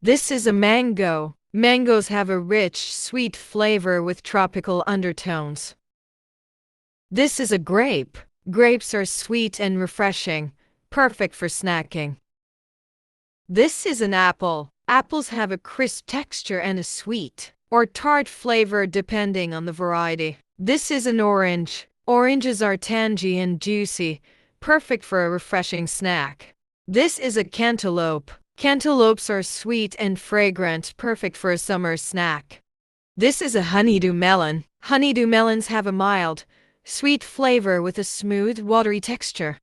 This is a mango. Mangoes have a rich, sweet flavor with tropical undertones. This is a grape. Grapes are sweet and refreshing, perfect for snacking. This is an apple. Apples have a crisp texture and a sweet or tart flavor depending on the variety. This is an orange. Oranges are tangy and juicy, perfect for a refreshing snack. This is a cantaloupe. Cantaloupes are sweet and fragrant, perfect for a summer snack. This is a honeydew melon. Honeydew melons have a mild, sweet flavor with a smooth, watery texture.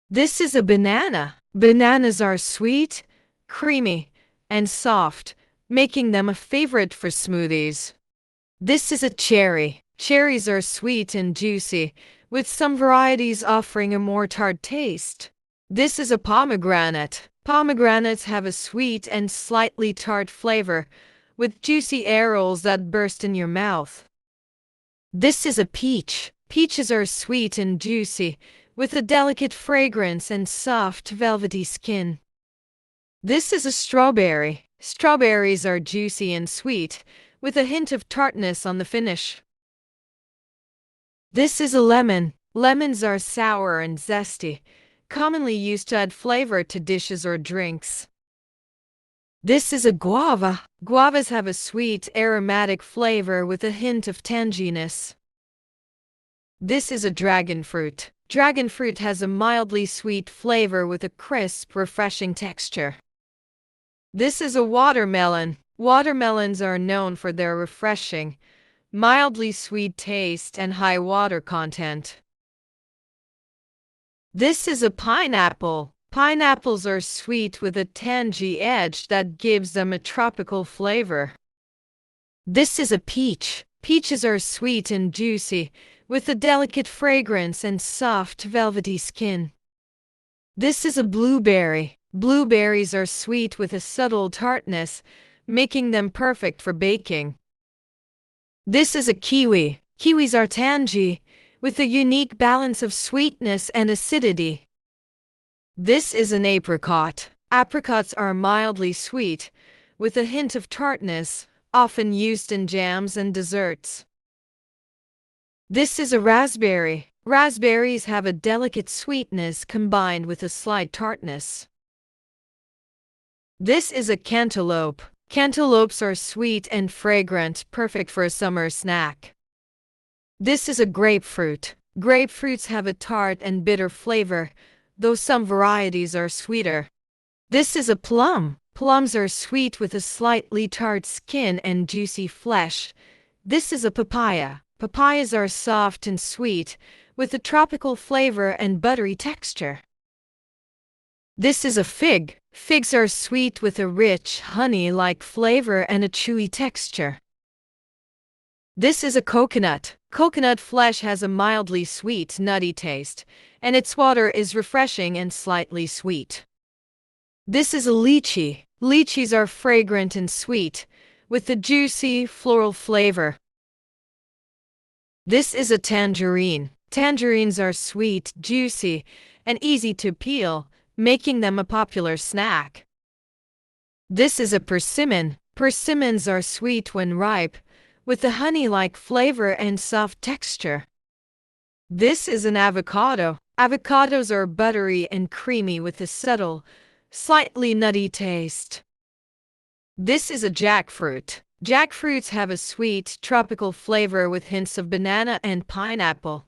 This is a banana. Bananas are sweet, creamy, and soft, making them a favorite for smoothies. This is a cherry. Cherries are sweet and juicy, with some varieties offering a more tart taste. This is a pomegranate. Pomegranates have a sweet and slightly tart flavor, with juicy arrows that burst in your mouth. This is a peach. Peaches are sweet and juicy, with a delicate fragrance and soft, velvety skin. This is a strawberry. Strawberries are juicy and sweet, with a hint of tartness on the finish. This is a lemon. Lemons are sour and zesty, commonly used to add flavor to dishes or drinks. This is a guava. Guavas have a sweet, aromatic flavor with a hint of tanginess. This is a dragon fruit. Dragon fruit has a mildly sweet flavor with a crisp, refreshing texture. This is a watermelon. Watermelons are known for their refreshing, mildly sweet taste and high water content. This is a pineapple. Pineapples are sweet with a tangy edge that gives them a tropical flavor. This is a peach. Peaches are sweet and juicy, with a delicate fragrance and soft, velvety skin. This is a blueberry. Blueberries are sweet with a subtle tartness, making them perfect for baking. This is a kiwi. Kiwis are tangy, with a unique balance of sweetness and acidity. This is an apricot. Apricots are mildly sweet, with a hint of tartness, often used in jams and desserts. This is a raspberry. Raspberries have a delicate sweetness combined with a slight tartness. This is a cantaloupe. Cantaloupes are sweet and fragrant, perfect for a summer snack. This is a grapefruit. Grapefruits have a tart and bitter flavor, though some varieties are sweeter. This is a plum. Plums are sweet with a slightly tart skin and juicy flesh. This is a papaya. Papayas are soft and sweet, with a tropical flavor and buttery texture. This is a fig. Figs are sweet with a rich, honey-like flavor and a chewy texture. This is a coconut. Coconut flesh has a mildly sweet, nutty taste, and its water is refreshing and slightly sweet. This is a lychee. Lychees are fragrant and sweet, with a juicy, floral flavor. This is a tangerine. Tangerines are sweet, juicy, and easy to peel, making them a popular snack. This is a persimmon. Persimmons are sweet when ripe, with a honey-like flavor and soft texture. This is an avocado. Avocados are buttery and creamy with a subtle, slightly nutty taste. This is a jackfruit. Jackfruits have a sweet, tropical flavor with hints of banana and pineapple.